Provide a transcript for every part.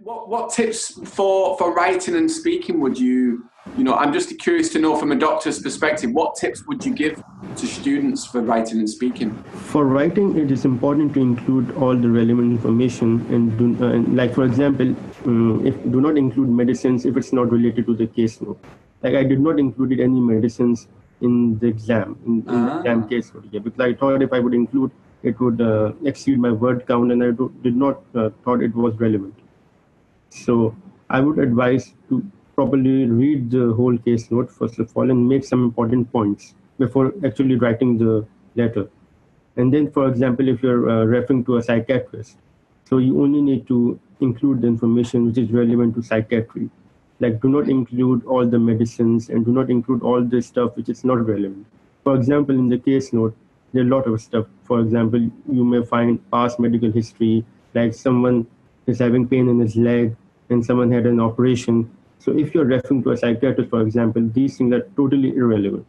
what tips for writing and speaking would I'm just curious to know from a doctor's perspective, what tips would you give to students for writing and speaking? For writing, it is important to include all the relevant information and like, for example, do not include medicines if it's not related to the case note. Like I did not include any medicines in the exam, in the exam case note, because I thought if I would include, it would exceed my word count, and I did not thought it was relevant. So I would advise to properly read the whole case note first of all and make some important points before actually writing the letter. And then, for example, if you're referring to a psychiatrist, so you only need to include the information which is relevant to psychiatry. Like do not include all the medicines and do not include all the stuff which is not relevant. For example, in the case note, there are a lot of stuff. For example, you may find past medical history, like someone is having pain in his leg and someone had an operation. So if you're referring to a psychiatrist, for example, these things are totally irrelevant.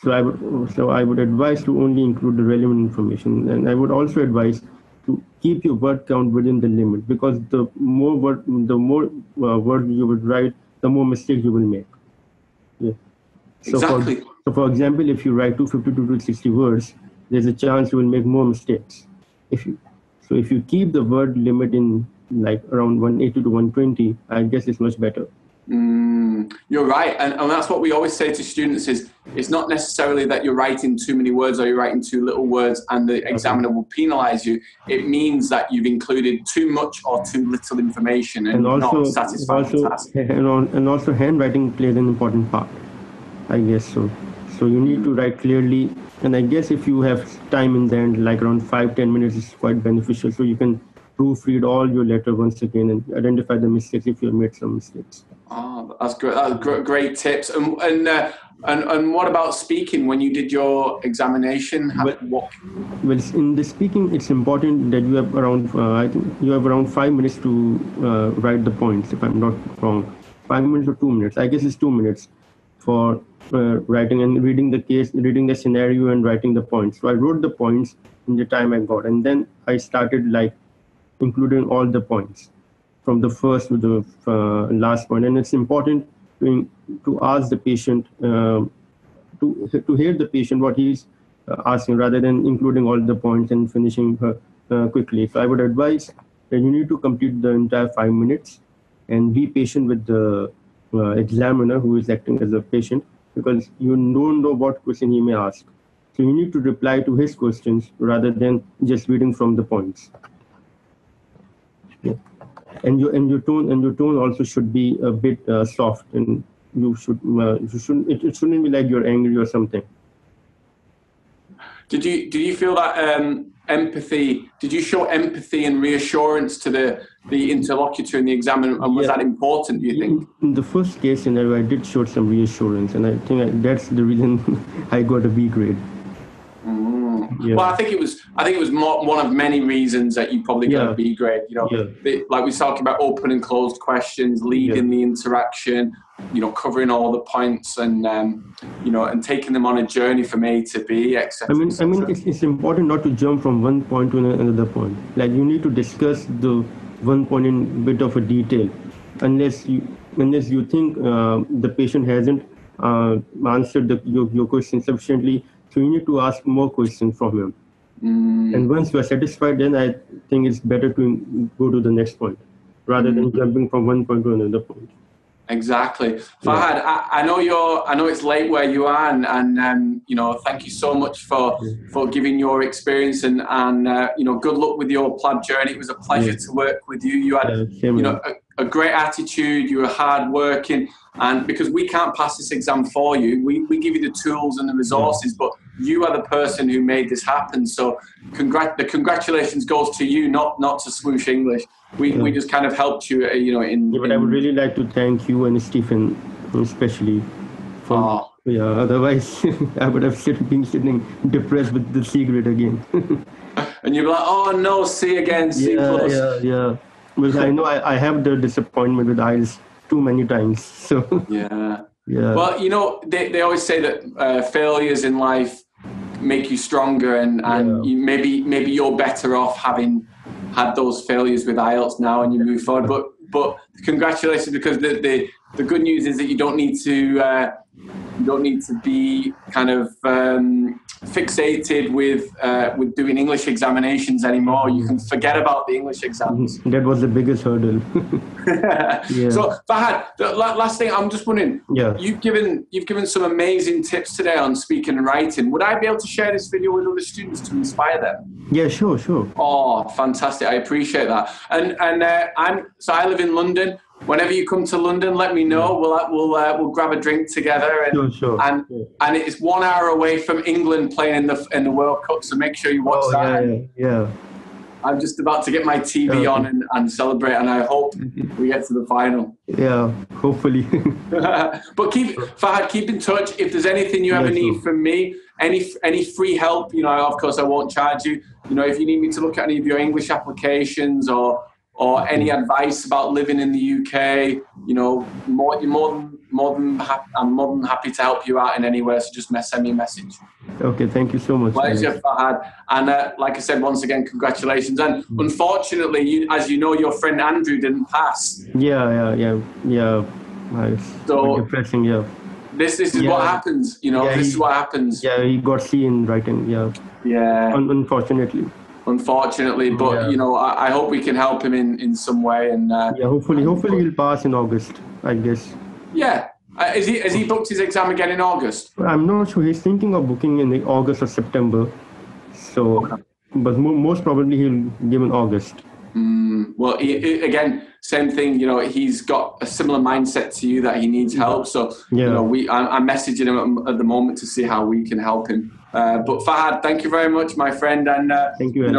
So I would advise to only include the relevant information, and I would also advise to keep your word count within the limit, because the more words you would write, the more mistakes you will make. Yeah. So exactly. For example, if you write 250 to 260 words, there's a chance you will make more mistakes. If you keep the word limit in like around 180 to 120, I guess it's much better. You're right, and that's what we always say to students is it's not necessarily that you're writing too many words or you're writing too little words and the examiner will penalize you. It means that you've included too much or too little information and also, not satisfying the task. And also handwriting plays an important part, I guess so. So you need to write clearly, and I guess if you have time in the end, like around 5-10 minutes is quite beneficial, so you can proofread all your letter once again and identify the mistakes if you have made some mistakes. Oh, that's great. That's great tips. And what about speaking when you did your examination? Well, in the speaking, it's important that you have around, I think you have around 5 minutes to write the points, if I'm not wrong. 5 minutes or 2 minutes. I guess it's 2 minutes for writing and reading the case, reading the scenario and writing the points. So I wrote the points in the time I got, and then I started like including all the points from the first to the last point. And it's important to ask the patient, to hear the patient what he's asking, rather than including all the points and finishing quickly. So I would advise that you need to complete the entire 5 minutes and be patient with the examiner who is acting as a patient, because you don't know what question he may ask. So you need to reply to his questions rather than just reading from the points. Yeah. And your tone also should be a bit soft, and it shouldn't be like you're angry or something. Did you feel that empathy? Did you show empathy and reassurance to the interlocutor in the exam, and was that important, do you think? In the first case scenario, I did show some reassurance, and I think that's the reason I got a B grade. Yeah. Well, I think it was one of many reasons that you probably got a B grade. Like we talked about, open and closed questions, leading the interaction, covering all the points, and and taking them on a journey from A to B, etc. I mean, it's important not to jump from one point to another point. Like you need to discuss the one point in a bit of a detail, unless you think the patient hasn't answered your question sufficiently. So you need to ask more questions from him. And once you are satisfied, then I think it's better to go to the next point rather than jumping from one point to another point. Exactly. Fahad, I know it's late where you are, and thank you so much for giving your experience, and good luck with your PLAB journey. It was a pleasure to work with you. You had a great attitude, you were hardworking, and because we can't pass this exam for you, we give you the tools and the resources, but you are the person who made this happen. So the congratulations goes to you, not to Swoosh English. We just kind of helped you, But I would really like to thank you and Stephen, especially. Otherwise I would have been sitting depressed with the C grade again. And you'd be like, oh no, C again, C plus. Yeah. Because I know I have the disappointment with IELTS too many times. So yeah. Well, they always say that failures in life make you stronger, and maybe you're better off having had those failures with IELTS now and you move forward. But congratulations, because the good news is that you don't need to be kind of fixated with doing English examinations anymore. You can forget about the English exams. That was the biggest hurdle. Yeah. So Fahad, the last thing, I'm just wondering, you've given some amazing tips today on speaking and writing. Would I be able to share this video with other students to inspire them? Yeah, sure. Oh, fantastic. I appreciate that. And I live in London. Whenever you come to London, let me know. We'll grab a drink together. And, sure. And it's 1 hour away from England playing in the World Cup, so make sure you watch that. Yeah. I'm just about to get my TV on and celebrate, and I hope we get to the final. Yeah, hopefully. But Fahad, keep in touch. If there's anything you ever need from me, any free help, of course I won't charge you. If you need me to look at any of your English applications or any advice about living in the UK, I'm more than happy to help you out in any way. So just send me a message. Okay, thank you so much. Pleasure, Fahad. And like I said, once again, congratulations. And unfortunately, as you know, your friend Andrew didn't pass. Yeah. So depressing. Yeah. This is what happens. This is what happens. Yeah, he got C in writing. Yeah. Yeah. Unfortunately, but I hope we can help him in some way. And hopefully he'll pass in August, I guess. Yeah. Has he booked his exam again in August? I'm not sure. He's thinking of booking in August or September. So, but most probably he'll give in August. Well, again, same thing. He's got a similar mindset to you that he needs help. So, I'm messaging him at the moment to see how we can help him. But Fahad, thank you very much, my friend. And thank you.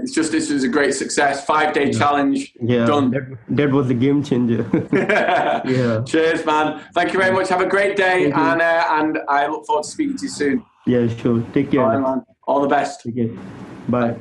This was a great success. 5-day challenge done. That was the game changer. Yeah. Cheers, man. Thank you very much. Have a great day, and I look forward to speaking to you soon. Yeah, sure. Take care. Bye, man. All the best. Take care. Bye.